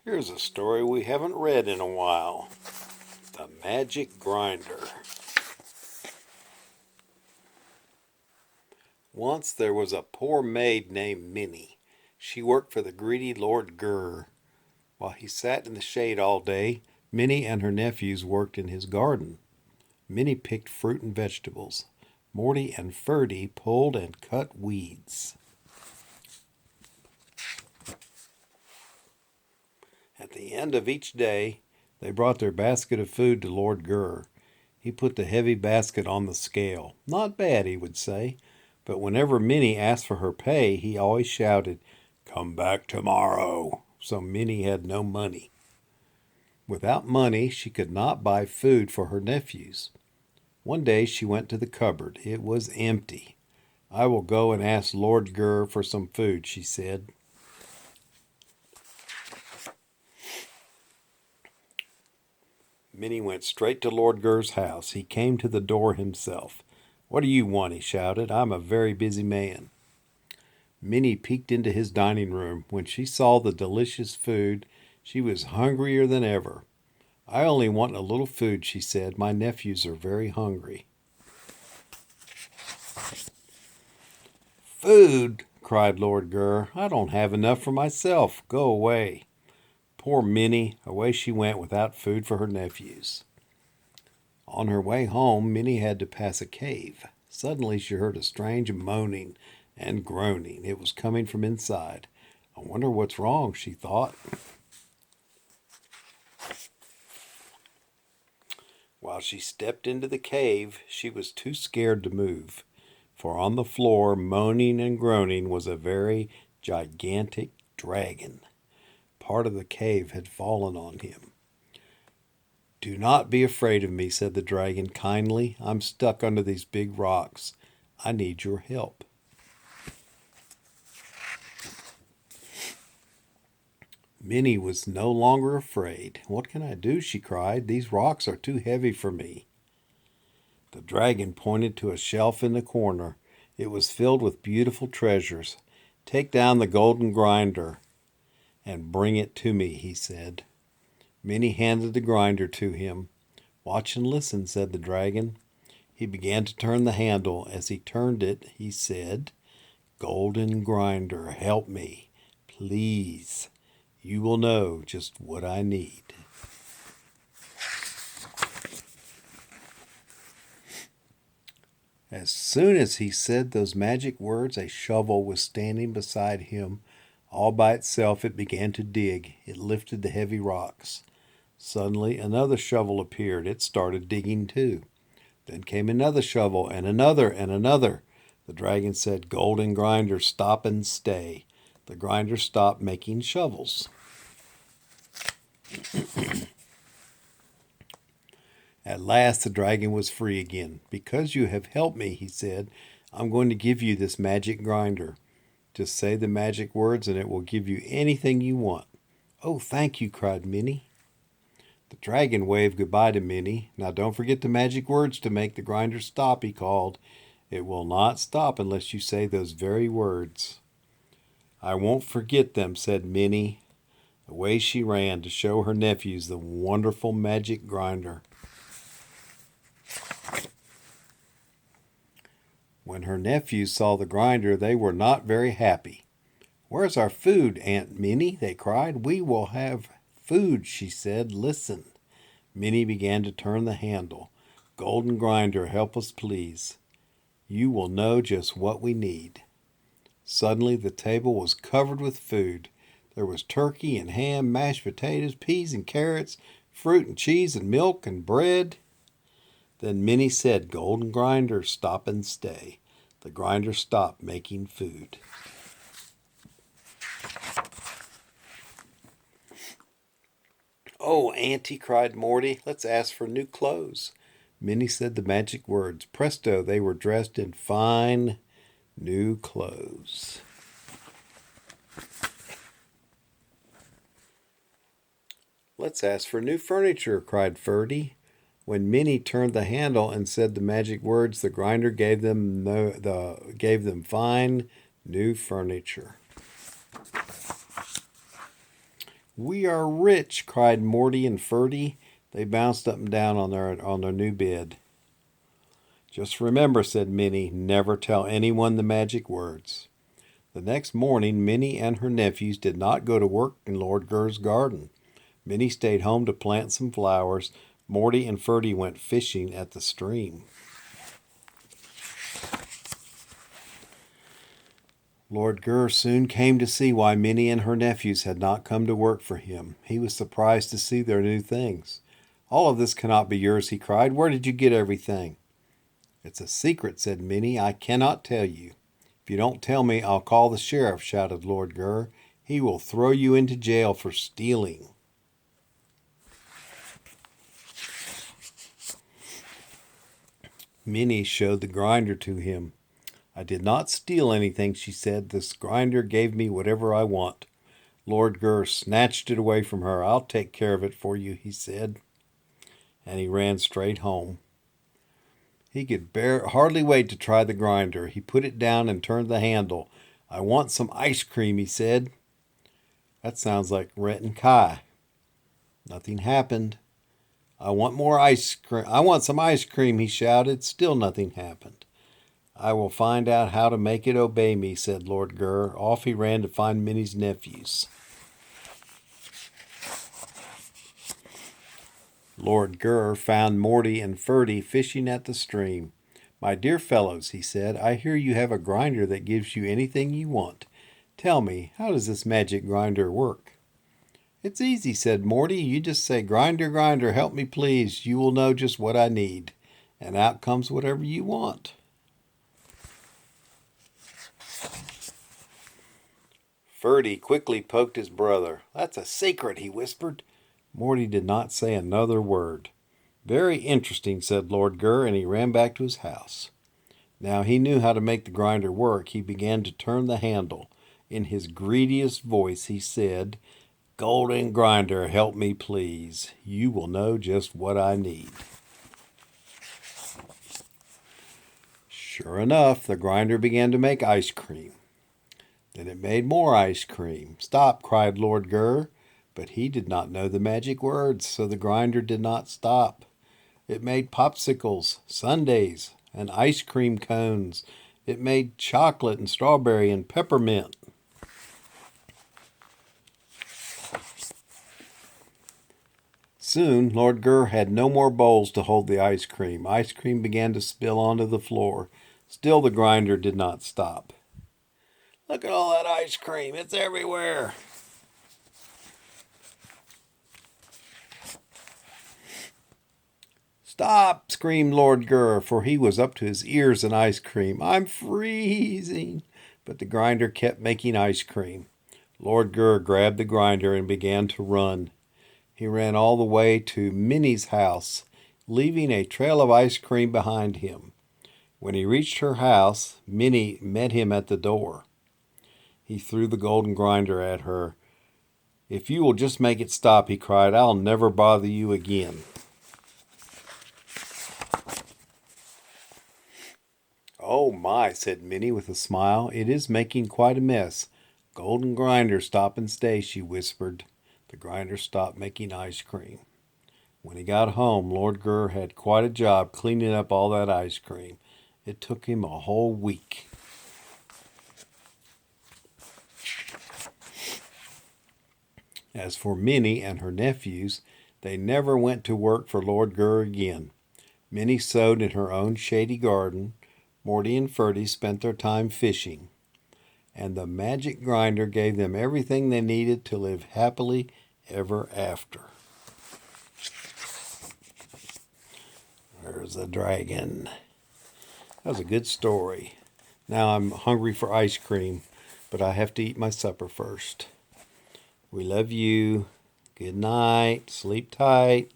Here's a story we haven't read in a while. The Magic Grinder. Once there was a poor maid named Minnie. She worked for the greedy Lord Gur. While he sat in the shade all day, Minnie and her nephews worked in his garden. Minnie picked fruit and vegetables. Morty and Ferdy pulled and cut weeds. At the end of each day, they brought their basket of food to Lord Gur. He put the heavy basket on the scale. Not bad, he would say, but whenever Minnie asked for her pay, he always shouted, "Come back tomorrow." So Minnie had no money. Without money, she could not buy food for her nephews. One day she went to the cupboard. It was empty. "I will go and ask Lord Gur for some food," she said. Minnie went straight to Lord Gur's house. He came to the door himself. "What do you want?" he shouted. "I'm a very busy man." Minnie peeked into his dining room. When she saw the delicious food, she was hungrier than ever. "I only want a little food," she said. "My nephews are very hungry." "Food!" cried Lord Gur. "I don't have enough for myself. Go away." Poor Minnie, away she went without food for her nephews. On her way home, Minnie had to pass a cave. Suddenly she heard a strange moaning and groaning. It was coming from inside. "I wonder what's wrong," she thought. While she stepped into the cave, she was too scared to move, for on the floor, moaning and groaning, was a very gigantic dragon. Part of the cave had fallen on him. "Do not be afraid of me," said the dragon kindly. "I'm stuck under these big rocks. I need your help." Minnie was no longer afraid. "What can I do?" she cried. "These rocks are too heavy for me." The dragon pointed to a shelf in the corner. It was filled with beautiful treasures. "Take down the golden grinder and bring it to me," he said. Minnie handed the grinder to him. "Watch and listen," said the dragon. He began to turn the handle. As he turned it, he said, "Golden grinder, help me, please. You will know just what I need." As soon as he said those magic words, a shovel was standing beside him. All by itself it began to dig. It lifted the heavy rocks. Suddenly another shovel appeared. It started digging too. Then came another shovel, and another, and another. The dragon said, "Golden grinder, stop and stay." The grinder stopped making shovels. At last the dragon was free again. "Because you have helped me," he said, "I'm going to give you this magic grinder. Just say the magic words and it will give you anything you want." "Oh, thank you," cried Minnie. The dragon waved goodbye to Minnie. "Now don't forget the magic words to make the grinder stop," he called. "It will not stop unless you say those very words." "I won't forget them," said Minnie. Away she ran to show her nephews the wonderful magic grinder. When her nephews saw the grinder, they were not very happy. "Where's our food, Aunt Minnie?" they cried. "We will have food," she said. "Listen." Minnie began to turn the handle. "Golden grinder, help us please. You will know just what we need." Suddenly the table was covered with food. There was turkey and ham, mashed potatoes, peas and carrots, fruit and cheese and milk and bread. Then Minnie said, "Golden grinder, stop and stay." The grinder stopped making food. "Oh, Auntie," cried Morty, "let's ask for new clothes." Minnie said the magic words. Presto, they were dressed in fine new clothes. "Let's ask for new furniture," cried Ferdy. When Minnie turned the handle and said the magic words, the grinder gave them fine new furniture. We are rich, cried Morty and Ferdy. They bounced up and down on their new bed. Just remember, said Minnie, never tell anyone the magic words. The next morning, Minnie and her nephews did not go to work in Lord Gur's garden. Minnie stayed home to plant some flowers. Morty and Ferdy went fishing at the stream. Lord Gur soon came to see why Minnie and her nephews had not come to work for him. He was surprised to see their new things. All of this cannot be yours, he cried. Where did you get everything? It's a secret, said Minnie. I cannot tell you. If you don't tell me, I'll call the sheriff, shouted Lord Gur. He will throw you into jail for stealing. Minnie showed the grinder to him. I did not steal anything, she said. This grinder gave me whatever I want. Lord Gur snatched it away from her. I'll take care of it for you, he said. And he ran straight home. He could hardly wait to try the grinder. He put it down and turned the handle. I want some ice cream, he said. That sounds like Rhett and Kai. Nothing happened. I want more ice cream. I want some ice cream, he shouted. Still nothing happened. I will find out how to make it obey me, said Lord Gur. Off he ran to find Minnie's nephews. Lord Gur found Morty and Ferdy fishing at the stream. My dear fellows, he said, I hear you have a grinder that gives you anything you want. Tell me, how does this magic grinder work? It's easy, said Morty. You just say, Grinder, grinder, help me please. You will know just what I need. And out comes whatever you want. Ferdy quickly poked his brother. That's a secret, he whispered. Morty did not say another word. Very interesting, said Lord Gur, and he ran back to his house. Now he knew how to make the grinder work. He began to turn the handle. In his greediest voice he said, Golden grinder, help me please. You will know just what I need. Sure enough, the grinder began to make ice cream. Then it made more ice cream. Stop, cried Lord Gur. But he did not know the magic words, so the grinder did not stop. It made popsicles, sundaes, and ice cream cones. It made chocolate and strawberry and peppermint. Soon, Lord Gur had no more bowls to hold the ice cream. Ice cream began to spill onto the floor. Still the grinder did not stop. Look at all that ice cream. It's everywhere. Stop, screamed Lord Gur, for he was up to his ears in ice cream. I'm freezing. But the grinder kept making ice cream. Lord Gur grabbed the grinder and began to run. He ran all the way to Minnie's house, leaving a trail of ice cream behind him. When he reached her house, Minnie met him at the door. He threw the golden grinder at her. If you will just make it stop, he cried, I'll never bother you again. Oh my, said Minnie with a smile. It is making quite a mess. Golden grinder, stop and stay, she whispered. The grinder stopped making ice cream. When he got home, Lord Gur had quite a job cleaning up all that ice cream. It took him a whole week. As for Minnie and her nephews, they never went to work for Lord Gur again. Minnie sewed in her own shady garden. Morty and Ferdy spent their time fishing. And the magic grinder gave them everything they needed to live happily ever after. There's the dragon. That was a good story. Now I'm hungry for ice cream, but I have to eat my supper first. We love you. Good night. Sleep tight.